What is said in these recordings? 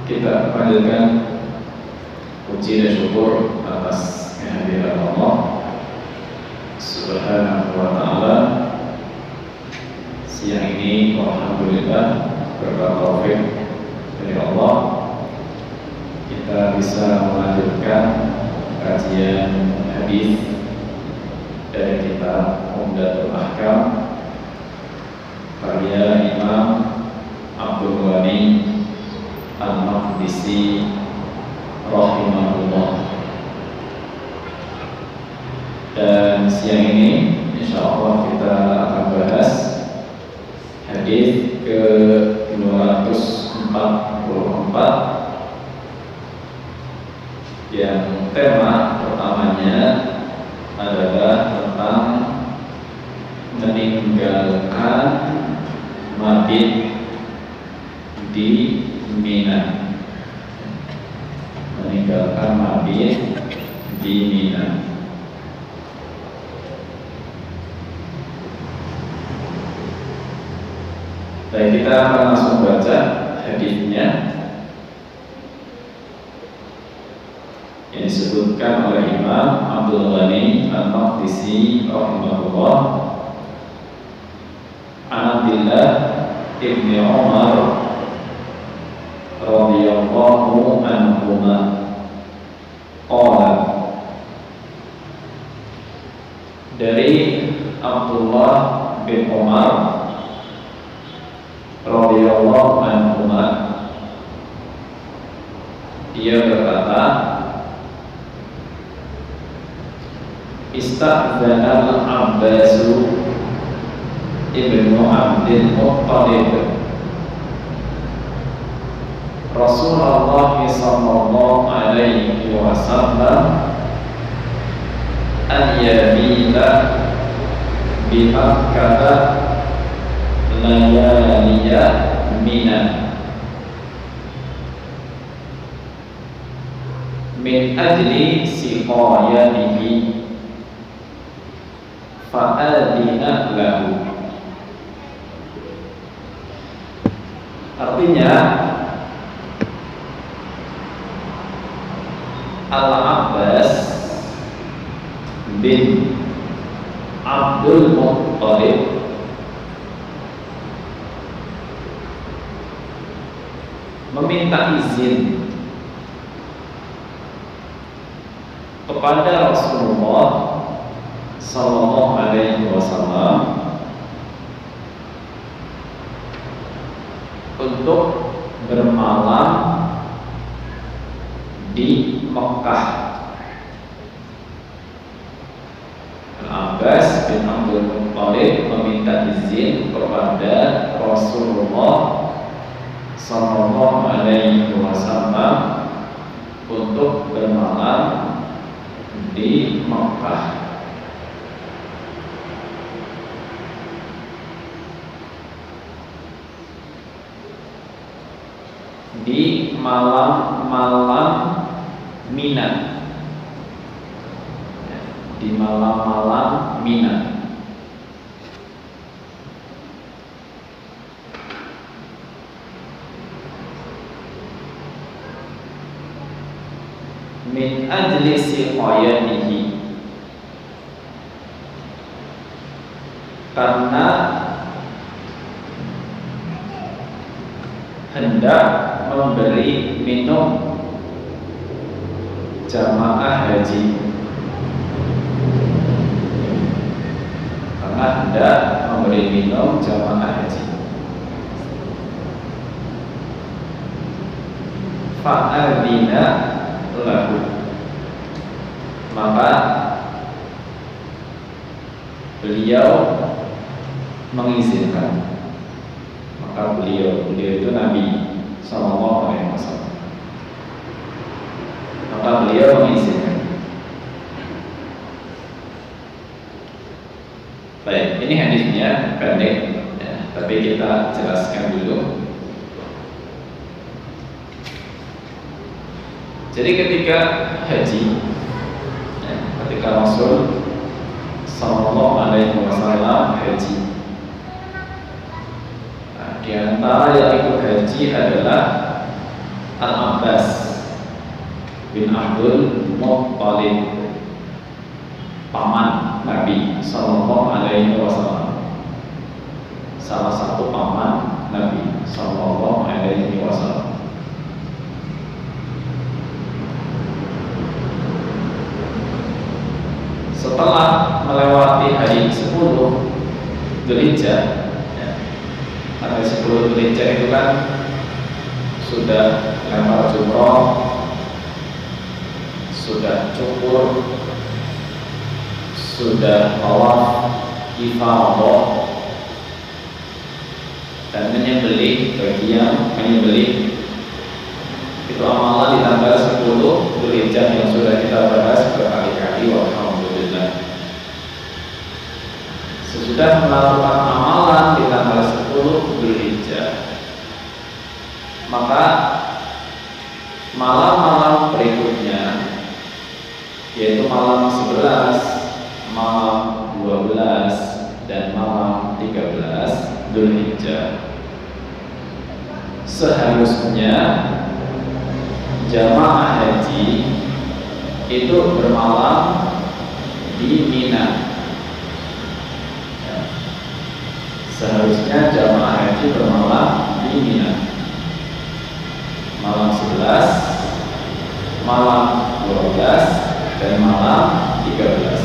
Kita panjatkan puji dan syukur atas kehadiran Allah Subhanahu wa ta'ala. Siang ini alhamdulillah berkat taufik dari Allah kita bisa melanjutkan kajian hadis dari kitab Umdatul Ahkam karya Imam Abdul Ghani Al-Maqdisi rahimahullah. Dan siang ini insyaallah kita akan bahas hadis ke 244 yang tema pertamanya adalah tentang meninggalkan mabit di Mina. Meninggalkan mabit di Mina. Baik, kita akan langsung baca hadisnya yang disebutkan oleh Imam Abdul Ghani Al-Maqdisi rahimahullah. An Abdillah ibni Umar radhiyallahu anhuma qala, dari Abdullah bin Umar radhiyallahu anhuma, dia berkata, ista'dzana al-Abbas ibnu Abdul Muttalib Rasulullah sallallahu alaihi wasallam an yabila bi Makkah layaliya Mina min ajli siqayatihi fa'adina lahu. Artinya Al-Abbas bin Abdul Muttalib meminta izin kepada Rasulullah sallallahu alaihi wasallam untuk bermalam di Mekah. Al-Abbas bin Abdul Muttalib meminta izin kepada Rasulullah sallallahu alaihi wasallam untuk bermalam di Mekah. Di malam-malam Mina, di malam-malam Mina. Min ajli siqayanihi, karena hendak memberi minum jamaah haji, karena hendak memberi minum jamaah haji. Fa'adina lahu, maka beliau mengizinkan. Maka beliau itu Nabi sallallahu alaihi wasallam. Maka beliau mengizinkan. Baik, ini hadisnya pendek ya, tapi kita jelaskan dulu. Jadi ketika haji, ya, ketika Rasul sallallahu alaihi wasallam haji, di antara yang ikut haji adalah Al-Abbas bin Abdul Muttalib, paman Nabi Sallallahu Alaihi Wasallam, salah satu paman Nabi Sallallahu Alaihi Wasallam. Setelah melewati hari 10 Dzulhijjah, hari 10 Dzulhijjah itu kan sudah lempar jumroh, sudah cukur, sudah tawaf ifadah, dan menyembelih, bagian menyembelih itu amalan di tanggal 10 Dzulhijjah yang sudah kita bahas berkali-kali. Alhamdulillah. Sesudah melakukan amalan di tanggal 10 Dzulhijjah, maka malam-malam berikutnya, yaitu malam 11, malam 12, dan malam 13 Dzulhijjah, seharusnya jamaah haji itu bermalam di Mina. Seharusnya jamaah haji bermalam di Mina, malam 11, malam 12, dan malam 13.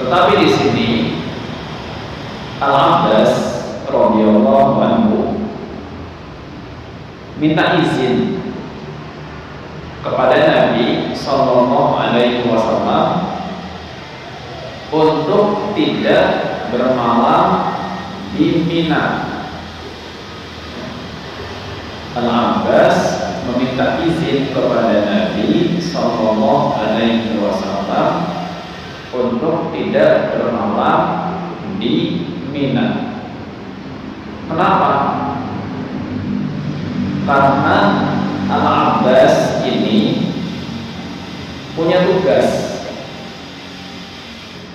Tetapi di sini Al-Abbas radhiyallahu anhu minta izin kepada Nabi Sallallahu Alaihi Wasallam untuk tidak bermalam di Mina. Al-Abbas meminta izin kepada Nabi Sallallahu Alaihi Wasallam untuk tidak bermalam di Mina. Kenapa? Karena Al-Abbas ini punya tugas.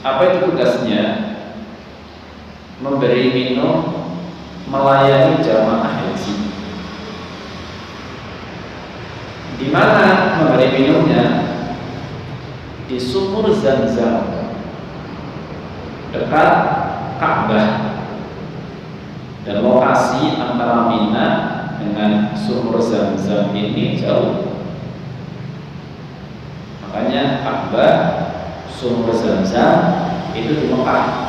Apa itu tugasnya? Memberi minum, melayani jamaah haji. Di mana memberi minumnya? Di sumur Zam-Zam dekat Ka'bah, dan lokasi antara Mina dengan sumur Zam-Zam ini jauh. Makanya Ka'bah, sumur Zam-Zam itu di Mekah.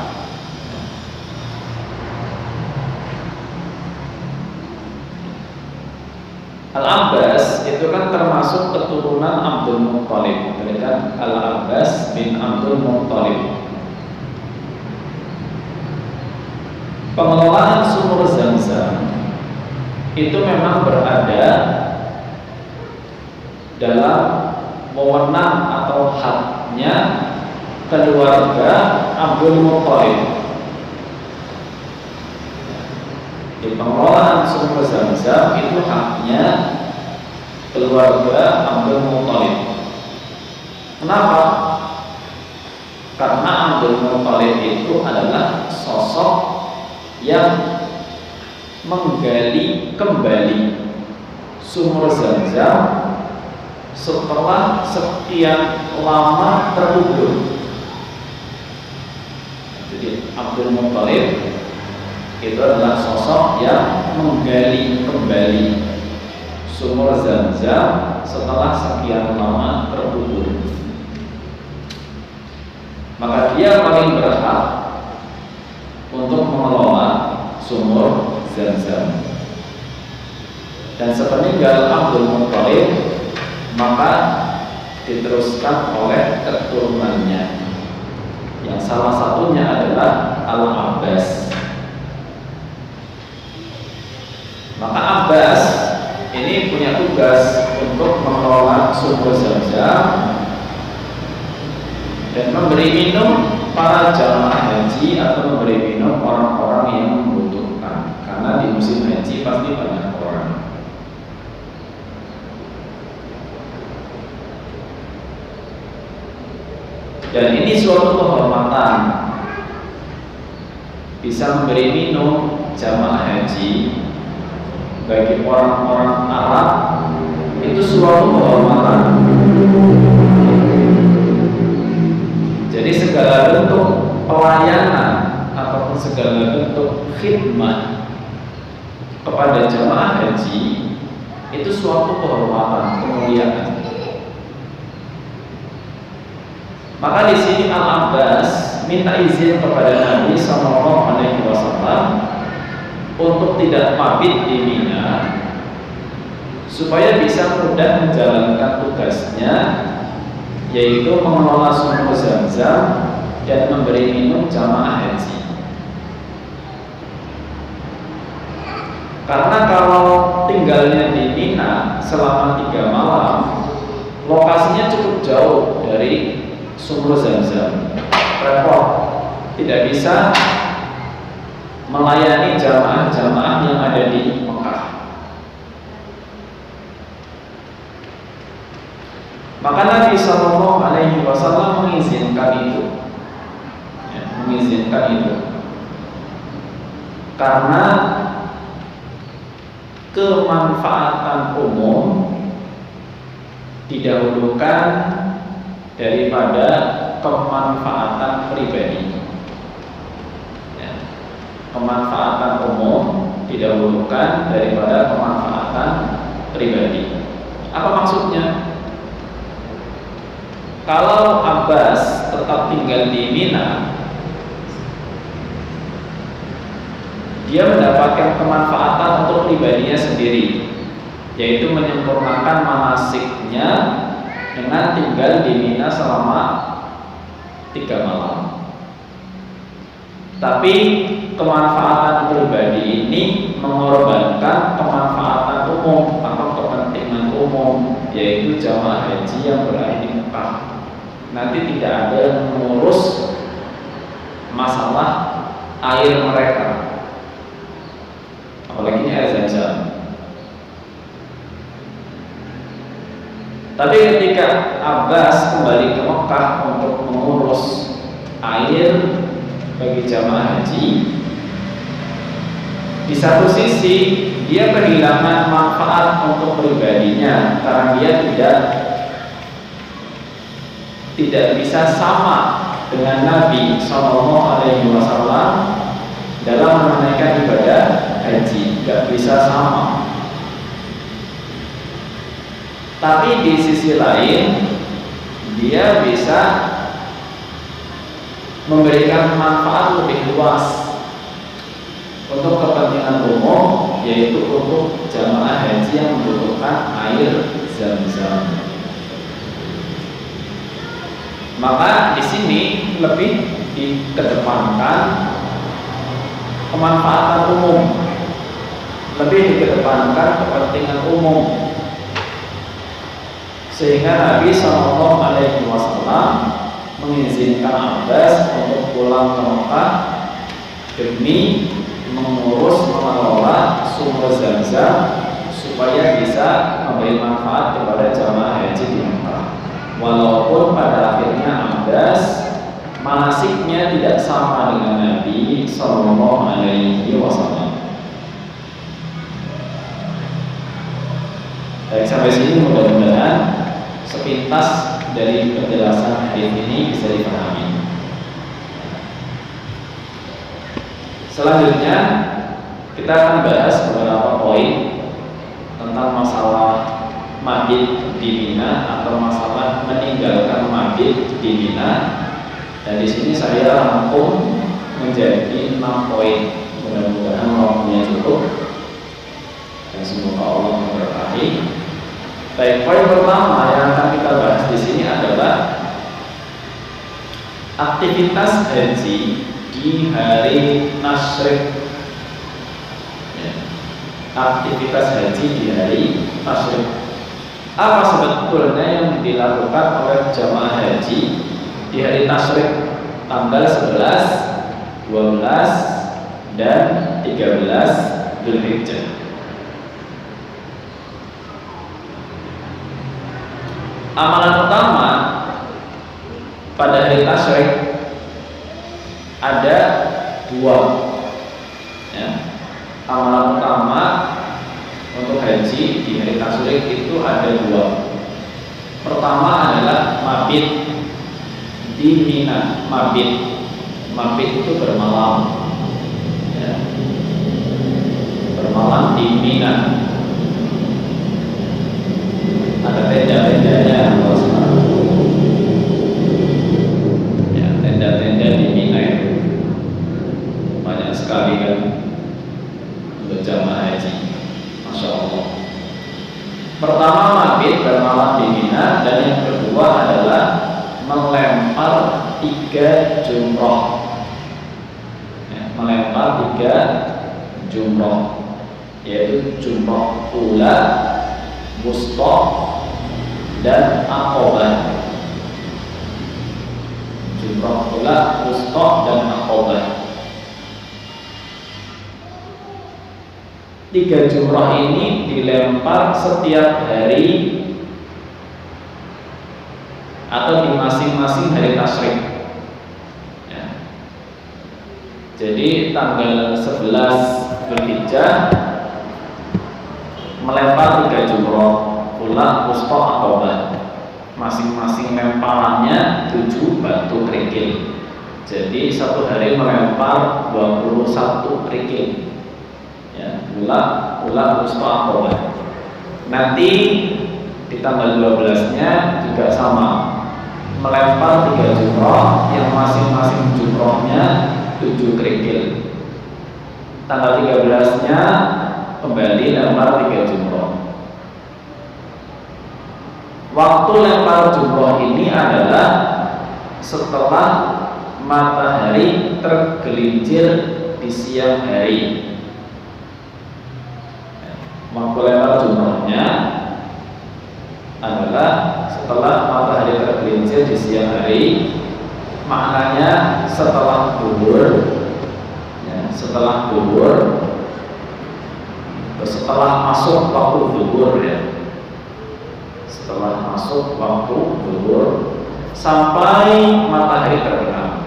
Al-Abbas itu kan termasuk keturunan Abdul Muttalib, kan? Al-Abbas bin Abdul Muttalib. Pengelolaan sumur Zam-Zam itu memang berada dalam wewenang atau haknya keluarga Abdul Muttalib. Di pengelolaan sumur Zam-Zam itu haknya keluarga Abdul Muttalib. Kenapa? Karena Abdul Muttalib itu adalah sosok yang menggali kembali sumur Zam-Zam setelah sekian lama terkubur. Jadi Abdul Muttalib itu adalah sosok yang menggali kembali sumur Zam-Zam setelah sekian lama terkubur. Maka dia paling berhak untuk mengelola sumur Zam-Zam. Dan sepeninggal Abdul Muttalib, maka diteruskan oleh keturunannya, yang salah satunya adalah Al-Abbas. Maka Abbas ini punya tugas untuk mengelola sumur Zam-Zam dan memberi minum para jamaah haji atau memberi minum orang-orang yang membutuhkan. Karena di musim haji pasti banyak orang. Dan ini suatu kehormatan bisa memberi minum jamaah haji bagi orang-orang Arab itu suatu kehormatan. Jadi segala bentuk pelayanan ataupun segala bentuk khidmat kepada jamaah haji itu suatu kehormatan, kemuliaan. Maka di sini Al-Abbas minta izin kepada Nabi SAW untuk tidak mabit di Mina supaya bisa mudah menjalankan tugasnya, yaitu mengelola sumur Zam-Zam dan memberi minum jamaah haji. Karena kalau tinggalnya di Mina selama 3 malam, lokasinya cukup jauh dari sumur Zam-Zam, repot, tidak bisa melayani jamaah-jamaah yang ada di Mekah. Maka Nabi SAW mengizinkan itu, karena kemanfaatan umum didahulukan daripada kemanfaatan pribadi. Kemanfaatan umum didahulukan daripada kemanfaatan pribadi. Apa maksudnya? Kalau Abbas tetap tinggal di Mina, dia mendapatkan kemanfaatan untuk pribadinya sendiri, yaitu menyempurnakan manasiknya dengan tinggal di Mina selama 3 malam. Tapi kemanfaatan pribadi ini mengorbankan kemanfaatan umum atau kepentingan umum, yaitu jamaah haji yang berada di Mekah. Nanti tidak ada yang mengurus masalah air mereka, apalagi air Zam-Zam. Tapi ketika Abbas kembali ke Mekah untuk mengurus air bagi jamaah haji, di satu sisi dia kehilangan manfaat untuk pribadinya karena dia tidak bisa sama dengan Nabi SAW dalam menunaikan ibadah haji, tidak bisa sama. Tapi di sisi lain dia bisa memberikan manfaat lebih luas untuk kepentingan umum, yaitu untuk jamaah haji yang membutuhkan air Zam-Zam. Maka di sini lebih dikedepankan kemanfaatan umum, lebih dikedepankan kepentingan umum, sehingga Nabi SAW mengizinkan Abbas untuk pulang ke Mekah demi mengurus mengelola sumur Zam-Zam supaya bisa memberi manfaat kepada jamaah haji di Mekah. Walaupun pada akhirnya Abbas manasiknya tidak sama dengan Nabi SAW. Baik, sampai sini mudah-mudahan sepintas dari penjelasan hadis ini bisa dipahami. Selanjutnya kita akan bahas beberapa poin tentang masalah mabit di Mina atau masalah meninggalkan mabit di Mina. Dan di sini saya rangkum menjadi 6 poin. Mudah-mudahan waktunya cukup dan semoga Allah memberkahi. Baik, poin pertama yang akan kita bahas di sini adalah aktivitas haji di hari Tasyrik. Aktivitas haji di hari Tasyrik. Apa sebetulnya yang dilakukan oleh jamaah haji di hari Tasyrik tanggal 11, 12, dan 13 Dzulhijjah? Amalan utama pada hari Tasyrik ada 2. amalan utama untuk haji di hari tasyrik itu ada dua. Pertama adalah mabit di Mina. Mabit itu bermalam, ya. Bermalam di Mina. Ada tenda-tendanya, ya, tenda-tenda di Mina itu banyak sekali kan untuk jamaah haji. Masya Allah. Pertama mabit bermalam di Mina, dan yang kedua adalah melempar 3 jumroh, ya, melempar 3 jumroh, yaitu jumroh ula, wusta, dan aqobah. Jumroh ula, wusta, dan aqobah. 3 jumroh ini dilempar setiap hari atau di masing-masing hari tasyrik, ya. Jadi tanggal 11 Dzulhijjah melempar 3 jumroh ula, wusta, aqobah. Masing-masing lemparannya 7 batu kerikil. Jadi satu hari melempar 21 kerikil, ya, ula, wusta, aqobah. Nanti di tanggal 12-nya juga sama, melempar 3 jumroh yang masing-masing jumrohnya 7 kerikil. Tanggal 13-nya kembali lempar 3 jumroh. Waktu lempar jumroh ini adalah setelah matahari tergelincir di siang hari. Waktu lempar jumrohnya adalah setelah matahari tergelincir di siang hari, maknanya setelah zuhur, ya, setelah zuhur, setelah masuk waktu zuhur, ya, setelah masuk waktu zuhur sampai matahari terbenam,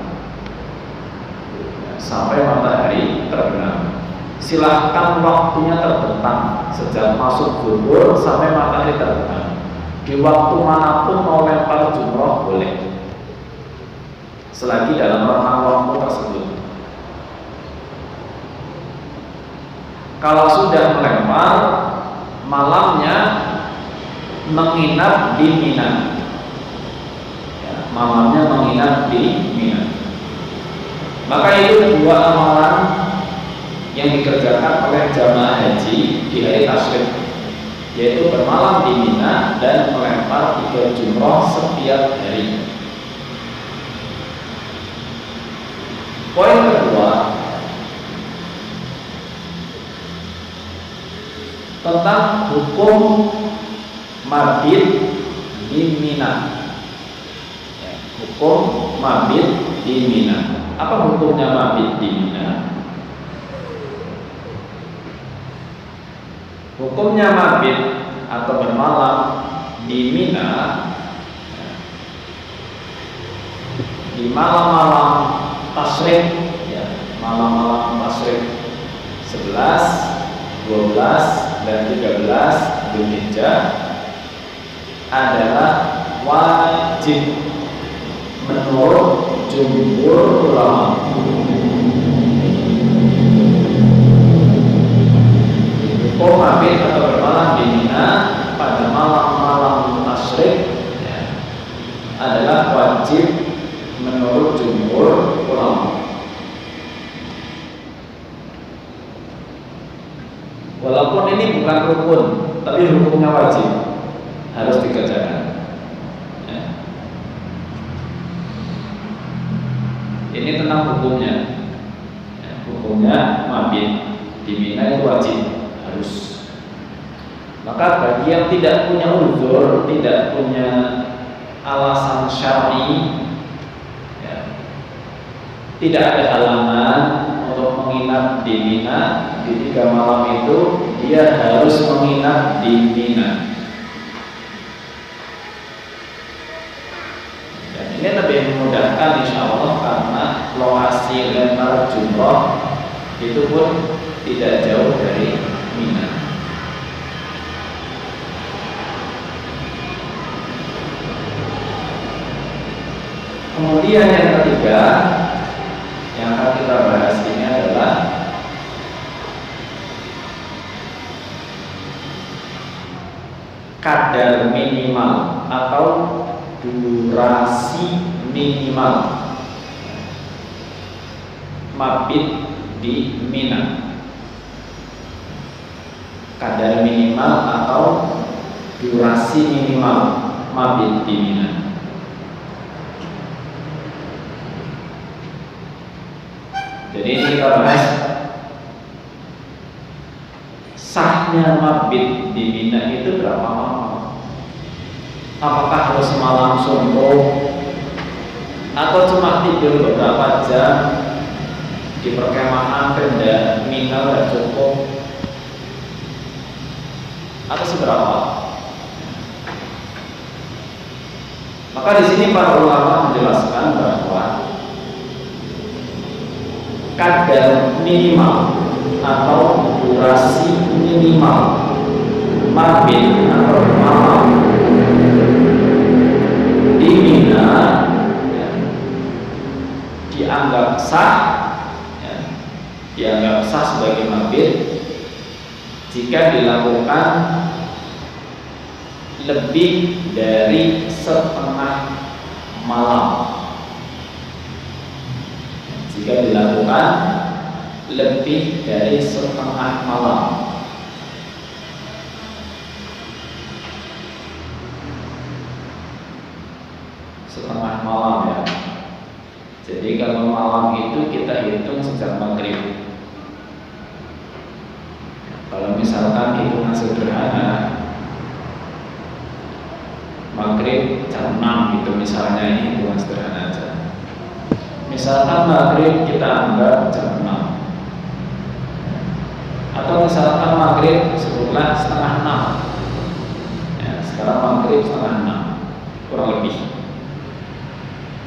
ya, sampai matahari terbenam. Silahkan waktunya terbentang sejak masuk zuhur sampai matahari terbenam. Di waktu manapun mau lempar jumroh boleh, selagi dalam rentang waktu tersebut. Kalau sudah melempar, malamnya menginap di Mina, ya, malamnya menginap di Mina. Maka itu 2 amalan yang dikerjakan oleh jamaah haji di hari tasyrik, yaitu bermalam di Mina dan melempar 3 jumroh setiap hari. Poin kedua tentang hukum mabit di Mina, ya, hukum mabit di Mina. Apa hukumnya mabit di Mina? Hukumnya mabit atau bermalam di Mina, di malam-malam tasyrik, ya, malam-malam tasyrik 11, 12, dan 13 Dzulhijjah adalah wajib menurut jumhur ulama. Hukum mabit atau bermalam di Mina pada malam-malam tasyrik, ya, adalah wajib menurut jumhur ulama. Walaupun ini bukan rukun, tapi hukumnya wajib, harus dikerjakan, ya. Ini tentang hukumnya, ya, hukumnya mabit di Mina itu wajib, harus. Maka bagi yang tidak punya uzur, tidak punya alasan syar'i, ya, tidak ada halangan untuk menginap di Mina di 3 malam itu, dia harus menginap di Mina. Dan ini lebih memudahkan insya Allah, karena lokasi lempar jumroh itu pun tidak jauh dari Mina. Kemudian yang ketiga yang akan kita bahas ini adalah kadar minimal atau durasi minimal mabit di Mina. Kadar minimal atau durasi minimal mabit di Mina. Jadi ini kita bahas sahnya mabit di Mina itu berapa lama? Apakah harus semalam suntuk atau cuma tidur beberapa jam di perkemahan tenda Mina dan cukup, atau seberapa? Maka di sini para ulama menjelaskan bahwa kadar minimal atau durasi minimal mabit atau malam di Mina ya, dianggap sah, ya, dianggap sah sebagai mabit jika dilakukan lebih dari setengah malam. Jika dilakukan lebih dari setengah malam. Setengah malam ya. Jadi kalau malam itu kita hitung sejak maghrib. Kalau misalkan hitungan sederhana, maghrib jam 6 gitu misalnya, ini hitungan sederhana aja. Misalkan maghrib kita anggap jam 6, atau misalkan maghrib sebutlah setengah 6 ya, sekarang maghrib setengah 6 kurang lebih.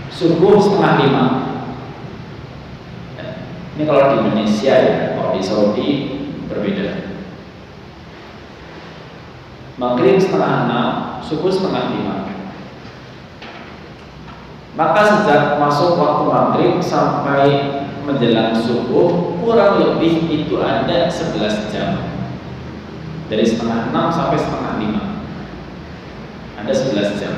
Subuh setengah 5 ya. Ini kalau di Indonesia ya, kalau di Saudi berbeda. Maghrib setengah 6, subuh setengah 5. Maka sejak masuk waktu maghrib sampai menjelang subuh kurang lebih itu ada 11 jam. Dari setengah 6 sampai setengah 5 ada 11 jam.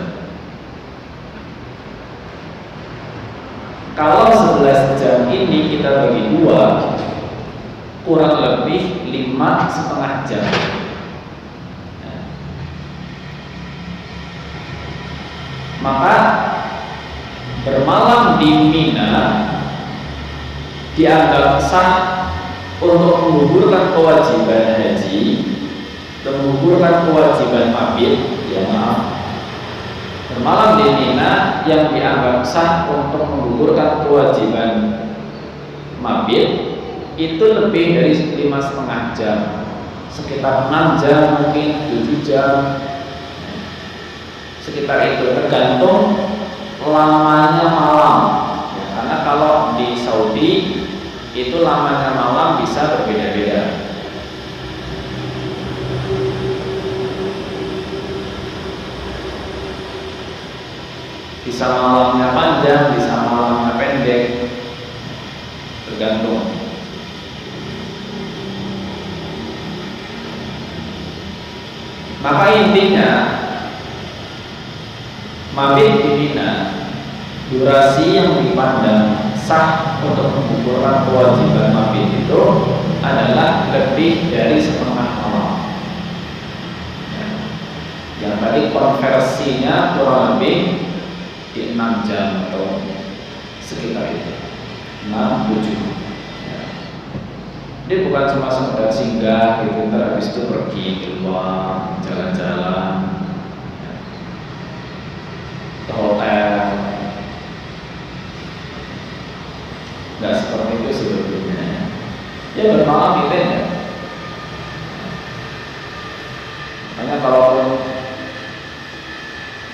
Kalau 11 jam ini kita bagi 2, kurang lebih 5,5 jam. Maka bermalam di Mina dianggap sah untuk menggugurkan kewajiban haji, menggugurkan kewajiban mabit. Ya maaf, bermalam di Mina yang dianggap sah untuk menggugurkan kewajiban mabit itu lebih dari 5,5 jam, sekitar 6 jam mungkin 7 jam, sekitar itu, tergantung lamanya malam ya, karena kalau di Saudi itu lamanya malam bisa berbeda-beda. Bisa malamnya panjang, bisa malamnya pendek, tergantung. Maka intinya mabit di Mina, durasi yang dipandang sah untuk menggugurkan kewajiban mabit itu adalah lebih dari setengah malam. Yang tadi konversinya kurang lebih di 6 jam atau sekitar itu, 6-7. Dia bukan cuma sekedar singgah gitu, ntar habis itu pergi keluar jalan-jalan ke hotel, nggak seperti itu sebetulnya. Ya bermalam di tenda. Makanya kalau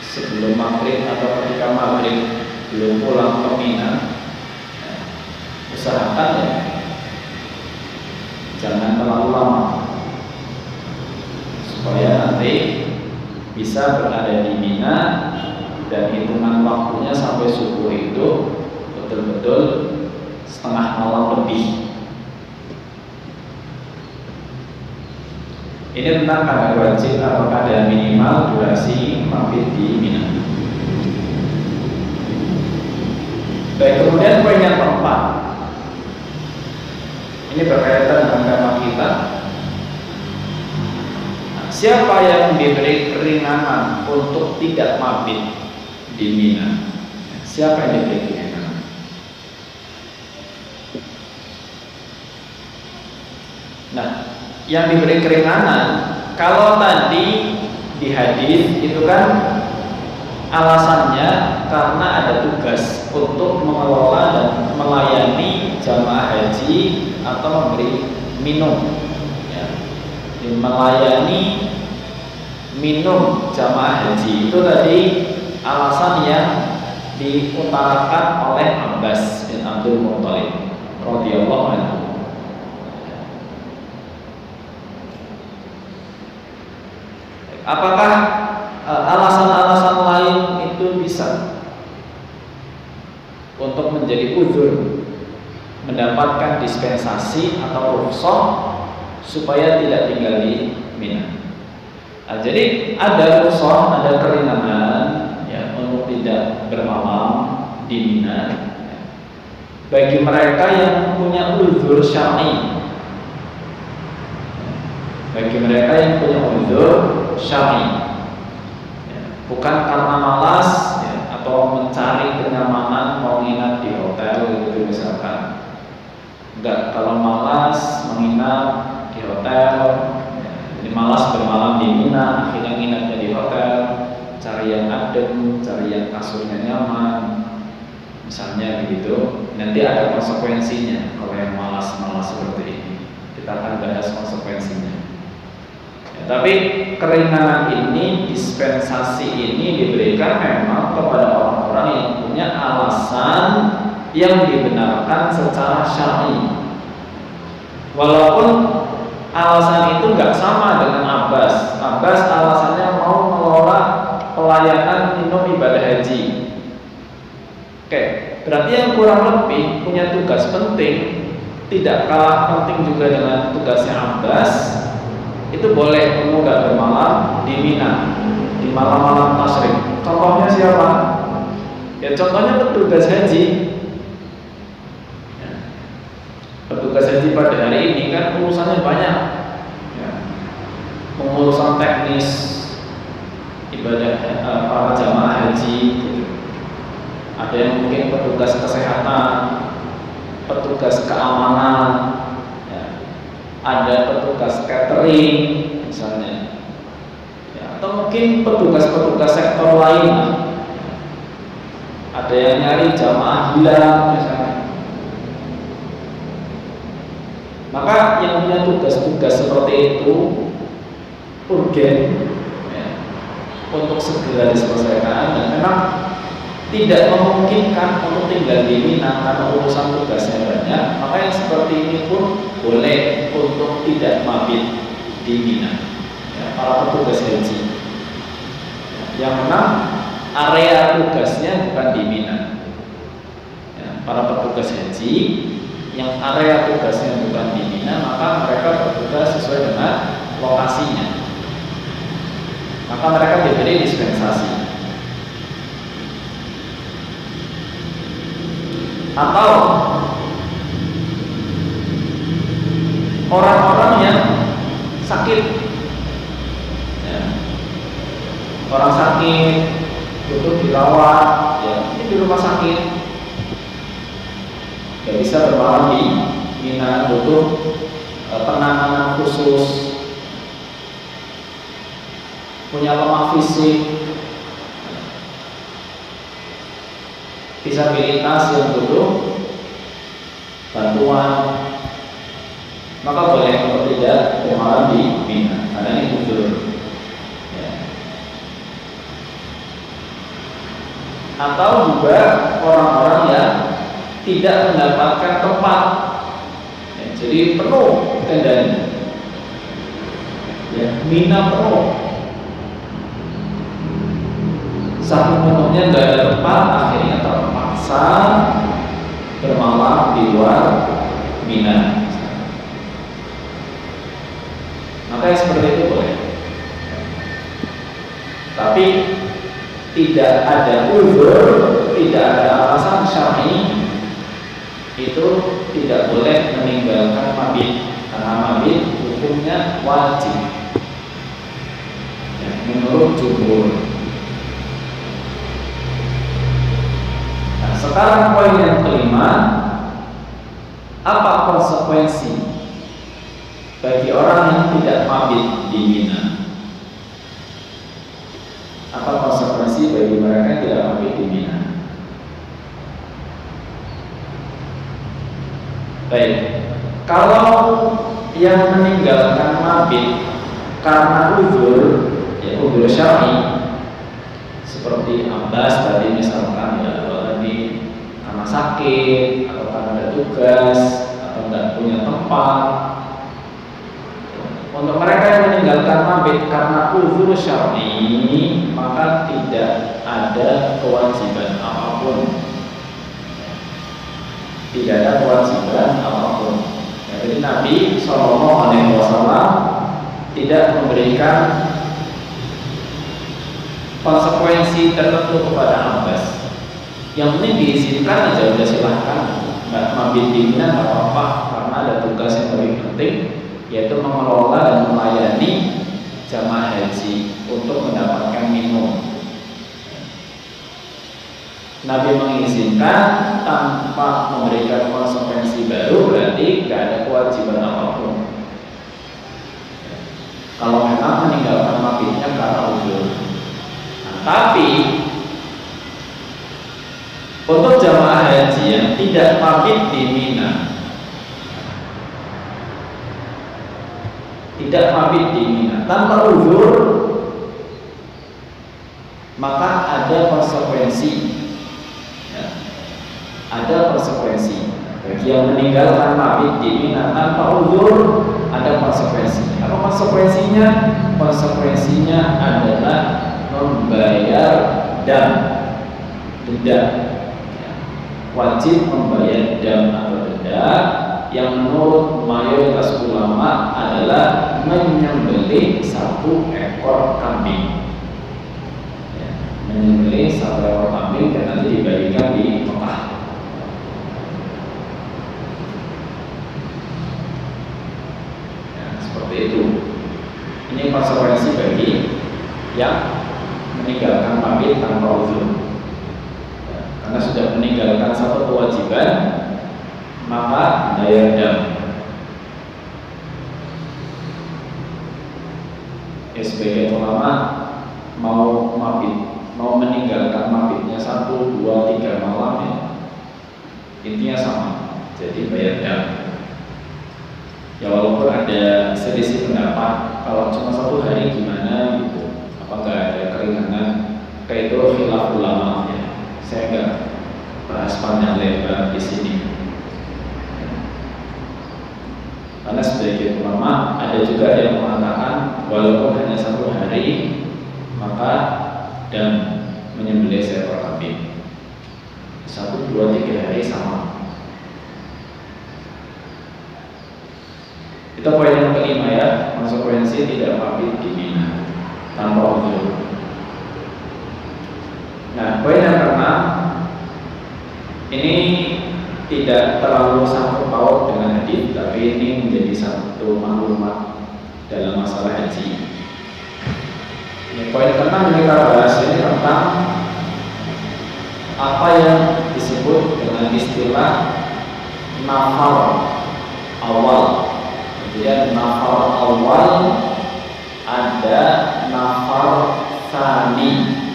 sebelum maghrib atau ketika maghrib belum pulang ke Mina, usahakan ya jam bisa berada di Mina dan hitungan waktunya sampai subuh itu betul-betul setengah malam lebih. Ini tentang kadar wajib atau kadar minimal durasi mabit di Mina. Baik, kemudian poin yang keempat. Ini berkaitan dengan tema kita. Siapa yang diberi keringanan untuk tidak mabit di Mina? Siapa yang diberi keringanan? Nah, yang diberi keringanan, kalau tadi di hadis itu kan alasannya karena ada tugas untuk mengelola dan melayani jamaah haji atau memberi minum, ya. Melayani minum jamaah haji itu tadi alasan yang diutarakan oleh Abbas bin Abdul Muthalib radhiyallahu anhu. Apakah alasan-alasan lain itu bisa untuk menjadi uzur mendapatkan dispensasi atau rukhsah supaya tidak tinggal di Mina? Nah, jadi ada rukhsah, ada keringanan ya untuk tidak bermalam di Mina bagi mereka yang punya uzur syar'i. Bagi mereka yang punya uzur syar'i, ya, bukan karena malas ya, atau mencari kenyamanan mau nginap di hotel gitu misalkan. Enggak, kalau malas menginap di hotel, ya, jadi malas bermalam di Mina, akhirnya nginapnya di hotel, cari yang adem, cari yang kasurnya nyaman, misalnya begitu. Nanti ada konsekuensinya kalau yang malas-malas seperti ini. Kita akan bahas konsekuensinya. Tapi keringanan ini, dispensasi ini diberikan memang kepada orang-orang yang punya alasan yang dibenarkan secara syar'i. Walaupun alasan itu nggak sama dengan Abbas. Abbas alasannya mau mengelola pelayanan minum ibadah haji. Oke, berarti yang kurang lebih punya tugas penting, tidak kalah penting juga dengan tugasnya Abbas. Itu boleh kamu nggak bermalam di Mina di malam-malam tasyrik. Contohnya siapa? Ya contohnya petugas haji. Ya. Petugas haji pada hari ini kan urusannya banyak. Ya. Pengurusan teknis ibadah para jamaah haji. Gitu. Ada yang mungkin petugas kesehatan, petugas keamanan. Ada petugas catering misalnya ya, atau mungkin petugas-petugas sektor lain. Ada yang nyari jamaah hilang misalnya. Maka yang punya tugas-tugas seperti itu urgen ya, untuk segera diselesaikan, dan memang tidak memungkinkan untuk tinggal di Mina karena urusan tugasnya banyak. Maka yang seperti ini pun boleh untuk tidak mabit di Mina ya, para petugas haji ya, yang memang area tugasnya bukan di Mina ya, para petugas haji yang area tugasnya bukan di Mina, maka mereka bertugas sesuai dengan lokasinya, maka mereka diberi dispensasi. Atau orang-orang yang sakit ya. Orang sakit butuh dirawat ya, ini di rumah sakit gak bisa bermalam di Mina, butuh penanganan khusus, punya lemah fisik, disabilitas yang butuh bantuan, maka boleh untuk tidak bermalam di Mina karena ini uzur ya. Atau juga orang-orang yang tidak mendapatkan tempat ya, jadi penuh tendanya ya, Mina penuh saking penuhnya nggak ada tempat, akhirnya terpaksa bermalam di luar Mina. Maka yang seperti itu boleh. Tapi tidak ada uzur, tidak ada alasan syar'i, itu tidak boleh meninggalkan mabit, karena mabit hukumnya wajib ya, menurut jumhur. Nah, sekarang poin yang kelima, apa konsekuensi bagi orang yang tidak mabit di Mina? Apa konsekuensi bagi mereka yang tidak mabit di Mina? Baik, kalau yang meninggalkan mabit karena uzur, ya uzur syar'i, seperti Abbas tadi misalkan, ya tadi karena sakit atau karena ada tugas atau tidak punya tempat. Untuk mereka yang meninggalkan mabit karena uzur syar'i, maka tidak ada kewajiban apapun. Tidak ada kewajiban apapun. Ya, jadi Nabi SAW tidak memberikan konsekuensi tertentu kepada Abbas. Yang penting diizinkan aja, udah silahkan. Nggak mabit di Mina nggak apa-apa, karena ada tugas yang lebih penting, yaitu mengelola dan melayani jamaah haji untuk mendapatkan minum. Nabi mengizinkan tanpa memberikan konsekuensi baru, berarti tidak ada kewajiban apapun. Kalau memang meninggalkan mabitnya karena uzur. Nah, tapi untuk jamaah haji yang tidak mabit di Mina, tidak mabit di Mina tanpa uzur, maka ada konsekuensi. Ada konsekuensi bagi yang meninggalkan mabit di Mina tanpa uzur, ada konsekuensi. Apa konsekuensinya? Konsekuensinya adalah membayar denda. Wajib membayar dam atau denda yang menurut mayoritas ulama adalah menyembelih satu ekor kambing. Menyembelih satu ekor kambing dan nanti dibagikan di Mekah. Itu. Ini konsekuensi bagi yang meninggalkan mabit tanpa uzur. Karena sudah meninggalkan satu kewajiban, maka bayar dam. Sebagian ulama mau mabit, mau meninggalkan mabitnya 1, 2, 3 malam ya. Intinya sama, jadi bayar dam. Ya walaupun ada selisih pendapat, kalau cuma 1 hari gimana gitu, apa nggak ada keringanan, kayak itu khilaf ulama ya. Saya nggak bahas panjang lebar di sini. Karena sebagian ulama ada juga yang mengatakan walaupun hanya 1 hari, maka dan menyembelih seekor kambing 1, 2, 3 hari sama. Itu poin yang kelima ya, konsekuensi tidak mabit di Mina tanpa uzur. Nah, poin yang keenam ini tidak terlalu sangkut paut dengan hadis, tapi ini menjadi satu maklumat dalam masalah haji. Ini poin keenam yang kita bahas ini tentang apa yang disebut dengan istilah nafar awal. Jadi ada nafar awal, ada nafar tsani.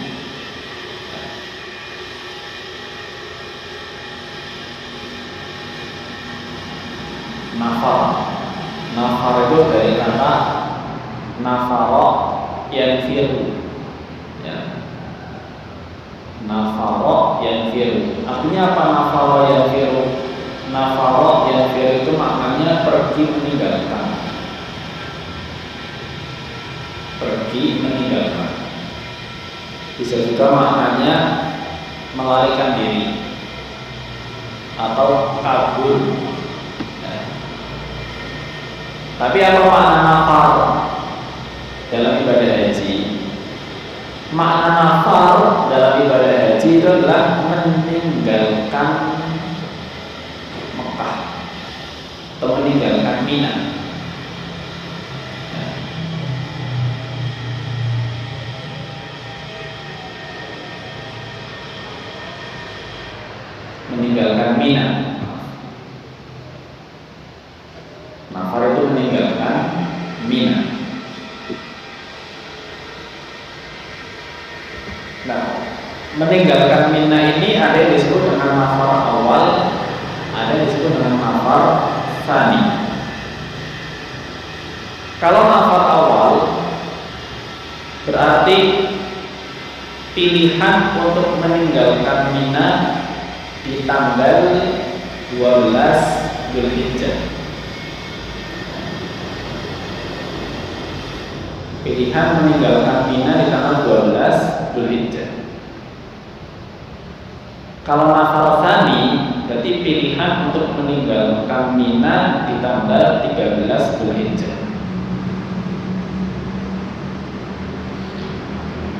Nafar itu dari kata nafaro yanfiru. Ya. Nafaro yanfiru. Artinya apa nafaro yanfiru? Nafaro yanfiru itu maknanya pergi meninggalkan. Pergi meninggalkan. Bisa juga maknanya melarikan diri atau kabur. Tapi apa makna nafar dalam ibadah haji? Makna nafar dalam ibadah haji itu adalah meninggalkan Mekah atau meninggalkan Mina. Meninggalkan Mina. Nafar itu meninggalkan Mina. Nah, meninggalkan Mina ini ada yang disebut dengan nafar awal, ada yang disebut dengan nafar tsani. Kalau nafar awal berarti pilihan untuk meninggalkan Mina di tanggal 12 Dzulhijjah. Pilihan meninggalkan Mina di tanggal 12 Dzulhijjah. Kalau nafar tsani berarti pilihan untuk meninggalkan Mina di tanggal 13 Dzulhijjah.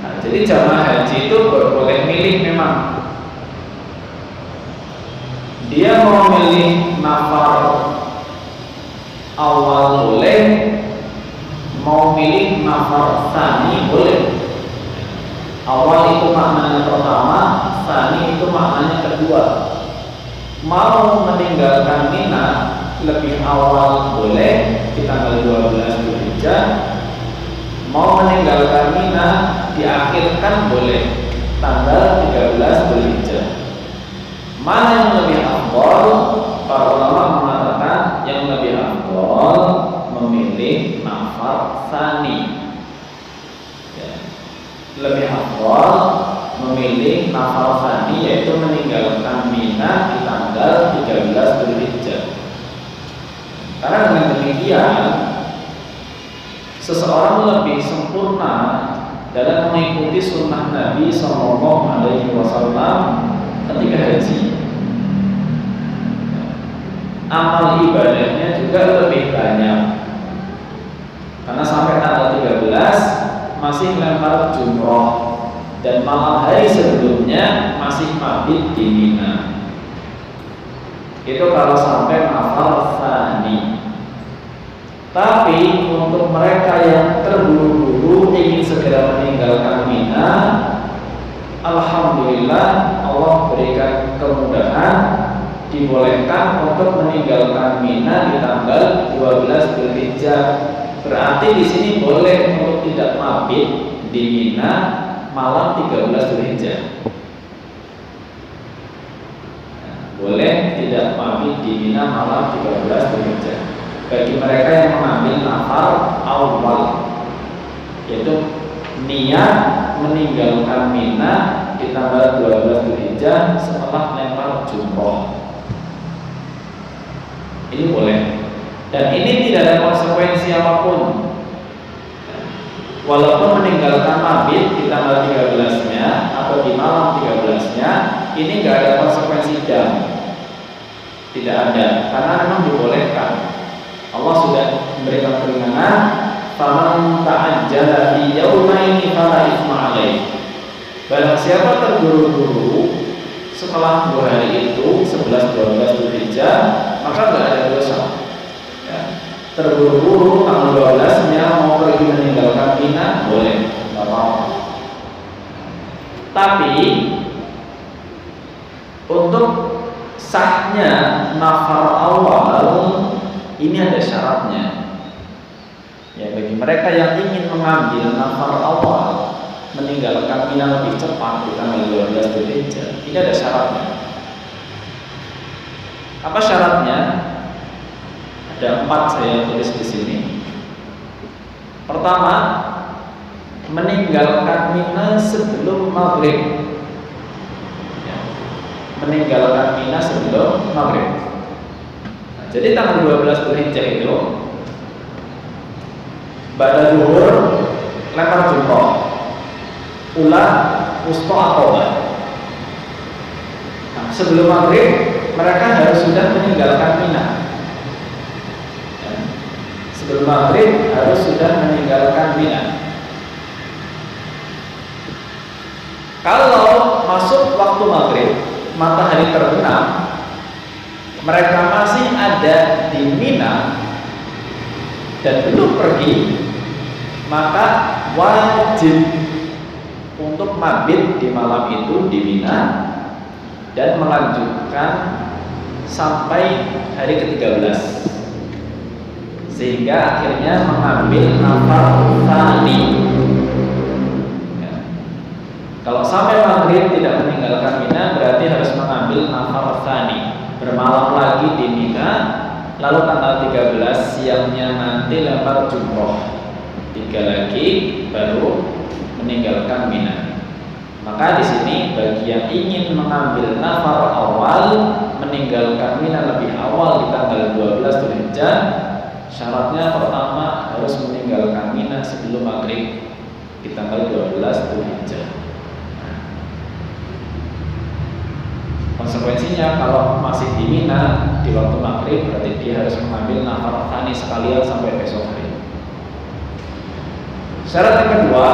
Nah, jadi jamaah haji itu boleh milih memang. Dia mau milih nafar awal boleh, mau milih nafar tsani boleh. Awal itu maknanya pertama, tsani itu maknanya kedua. Mau meninggalkan Mina lebih awal boleh di tanggal 12 Dzulhijjah. Mau meninggalkan Mina diakhirkan boleh tanggal 13 Dzulhijjah. Mana yang lebih afdal? Para ulama mengatakan yang lebih afdal memilih nafar tsani. Lebih afdal memilih nafar tsani, yaitu meninggalkan Mina di tanggal 13 Dzulhijjah. Karena dengan demikian seseorang lebih sempurna dalam mengikuti sunnah Nabi SAW ketika haji. Amal ibadahnya juga lebih banyak, karena sampai tanggal 13 masih lempar jumroh dan malam hari sebelumnya masih mabit di Mina. Itu kalau sampai nafar tsani. Tapi untuk mereka yang terburu-buru ingin segera meninggalkan Mina, alhamdulillah Allah berikan kemudahan, dibolehkan untuk meninggalkan Mina di tanggal 12 Dzulhijjah. Berarti di sini boleh untuk tidak mabit di Mina malam 13 Dzulhijjah. Boleh tidak mabit di Mina malam 13 Dzulhijjah. Bagi mereka yang mengambil nafar awal, yaitu niat meninggalkan Mina di tanggal 12 Dzulhijjah setelah lempar jumroh. Ini boleh. Dan ini tidak ada konsekuensi apapun. Walaupun meninggalkan mabit di tanggal 13-nya atau di malam 13-nya, ini nggak ada konsekuensi dam. Tidak ada, karena memang dibolehkan. Allah sudah memberikan keringanan, faman ta'ajjala fi yaumaini fala itsma alaih. Barang siapa terburu-buru setelah 2 hari itu 11, 12 Dzulhijjah, maka nggak ada dosa. Ya. Terburu-buru tanggal 12-nya mau pergi meninggalkan Mina boleh, nggak apa-apa. Tapi untuk sahnya nafar awal ini ada syaratnya. Ya, bagi mereka yang ingin mengambil nafar awal meninggalkan Mina lebih cepat di tanggal 12 Dzulhijjah, ini ada syaratnya. Apa syaratnya? Ada 4 saya tulis di sini. Pertama, meninggalkan Mina sebelum maghrib. Ya, meninggalkan Mina sebelum maghrib. Jadi tanggal 12 Dzulhijjah itu pada zuhur lempar jumroh, ulah Wusta Aqabah. Nah, sebelum maghrib mereka harus sudah meninggalkan Mina. Ya. Sebelum maghrib harus sudah meninggalkan Mina. Kalau masuk waktu maghrib, matahari terbenam, mereka masih ada di Mina dan belum pergi, maka wajib untuk mabit di malam itu di Mina dan melanjutkan sampai hari ke-13, sehingga akhirnya mengambil nafar tsani. Kalau sampai maghrib tidak meninggalkan Mina, berarti harus mengambil nafar tsani, bermalam lagi di Mina, lalu tanggal 13 siangnya nanti lempar jumroh 3 lagi, baru meninggalkan Mina. Maka di sini bagi yang ingin mengambil nafar awal, meninggalkan Mina lebih awal di tanggal 12 Dzulhijjah, syaratnya pertama harus meninggalkan Mina sebelum maghrib di tanggal 12 Dzulhijjah. Konsekuensinya kalau masih di Mina di waktu maghrib, berarti dia harus mengambil nafar tsani sekalian sampai besok hari. Syarat yang kedua,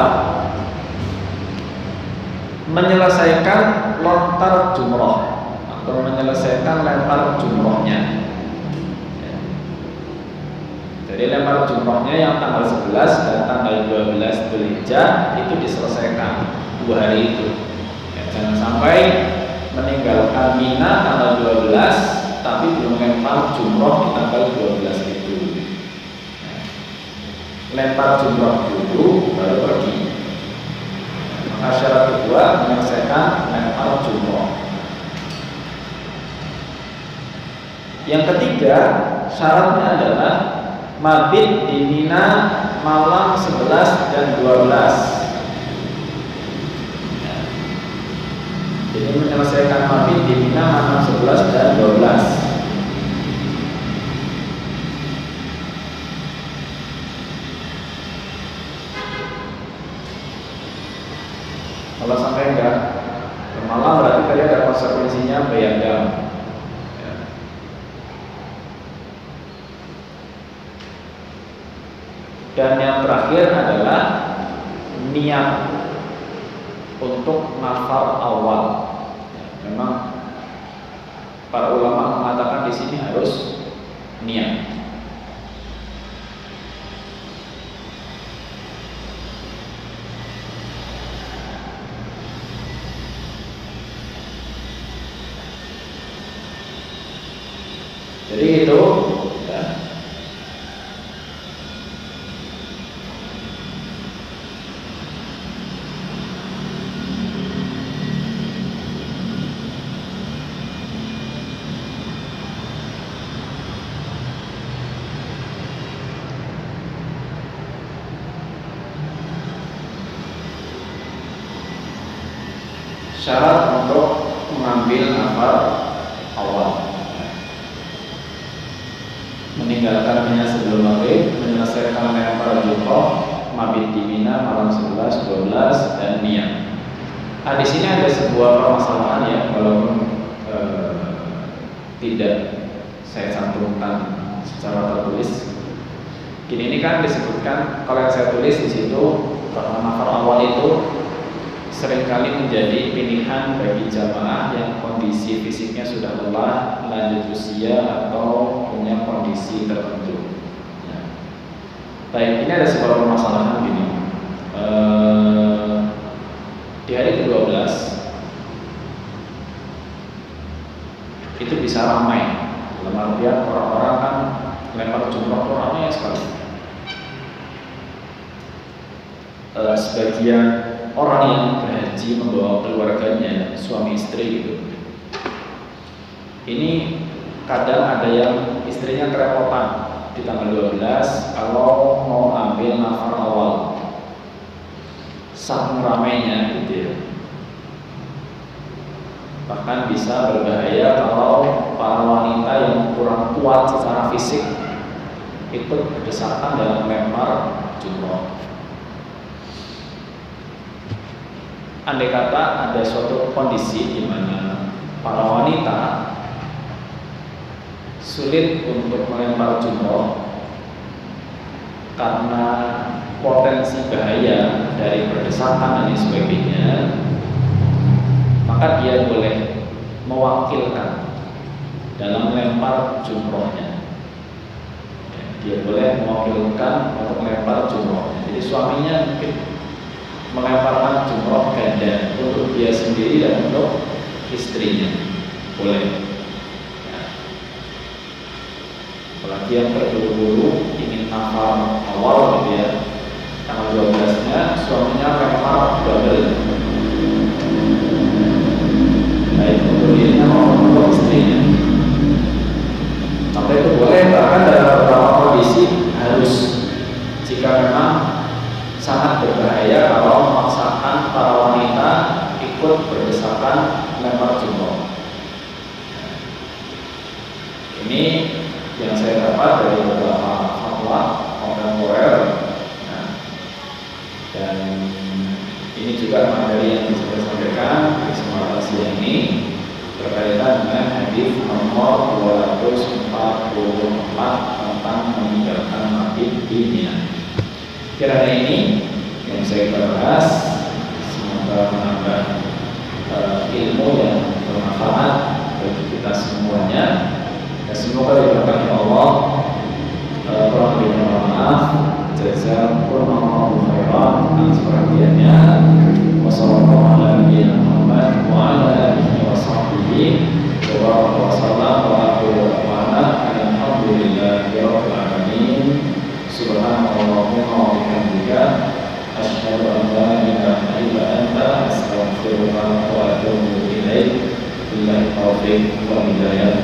menyelesaikan lontar jumroh atau menyelesaikan lempar jumrohnya. Jadi lempar jumrohnya yang tanggal 11 dan tanggal 12 Dzulhijjah itu diselesaikan 2 hari itu. Jangan sampai meninggalkan Mina tanggal 12 tapi belum lempar jumroh di tanggal 12 itu. Lempar jumroh dulu baru pergi. Maka syarat kedua menyelesaikan lempar jumroh. Yang ketiga syaratnya adalah mabit di Mina malam 11 dan 12. Jadi menyelesaikan mabit di Mina malam 11 dan 12. Kalau sampai enggak bermalam, berarti tadi ada konsekuensinya bayangkan. Ya. Dan yang terakhir adalah niat untuk nafar awal. Ya, memang para ulama mengatakan di sini harus niat. Jadi itu ya. Syarat untuk mengambil nafar awal: meninggalkan Mina sebelum maghrib, menyelesaikan lempar jumroh, mabit di Mina malam 11, 12, dan niat. Nah, di sini ada sebuah permasalahan ya, walaupun tidak saya cantumkan secara tertulis. Ini kan disebutkan, kalau yang saya tulis di situ, nafar awal itu seringkali menjadi pilihan bagi jamaah yang kondisi fisiknya sudah lelah, lanjut usia, atau punya kondisi tertentu. Ya. Baik, ini ada sebuah permasalahan gini. Di hari ke-12 itu bisa ramai. Dalam artian orang-orang kan lempar jumroh itu ramai sekali. Sebagian orang yang berhaji membawa keluarganya, suami istri gitu. Ini kadang ada yang istrinya kerepotan di tanggal 12 kalau mau ambil nafar awal. Saking ramainya gitu ya. Bahkan bisa berbahaya kalau para wanita yang kurang kuat secara fisik itu berdesakan dalam lempar jumroh. andai kata ada suatu kondisi di mana para wanita sulit untuk melempar jumroh karena potensi bahaya dari berdesakan dan sebagainya, maka dia boleh mewakilkan dalam melempar jumrohnya. Dia boleh mewakilkan untuk melempar jumrohnya. Jadi suaminya mungkin melemparkan jumroh ganda untuk dia sendiri dan untuk istrinya, boleh. Apalagi yang terburu-buru ingin nafar awal gitu ya, tanggal 12-nya suaminya lempar double, baik untuk dirinya maupun untuk istrinya. Maka itu boleh, bahkan dalam beberapa kondisi harus, jika memang sangat berbahaya kalau memaksakan para wanita ikut berdesakan lempar jumroh. Ini yang saya dapat dari beberapa fatwa kontemporer, dan ini juga materi yang bisa saya sampaikan di kesempatan siang ini berkaitan dengan hadis nomor 244 tentang meninggalkan mabit di Mina. Kiranya ini yang saya bahas semoga menambah ilmu yang bermanfaat bagi kita semuanya. Dan semoga diberkati Allah. Kurang lebih mohon maaf. Jazakumullahu khairan atas perhatiannya. Wassalamualaikum warahmatullahi wabarakatuh. Subhanallahumma wa bihamdika asyhadu an la ilaha illa anta astaghfiruka wa atubu ilaik. Billahi taufiq wal hidayah.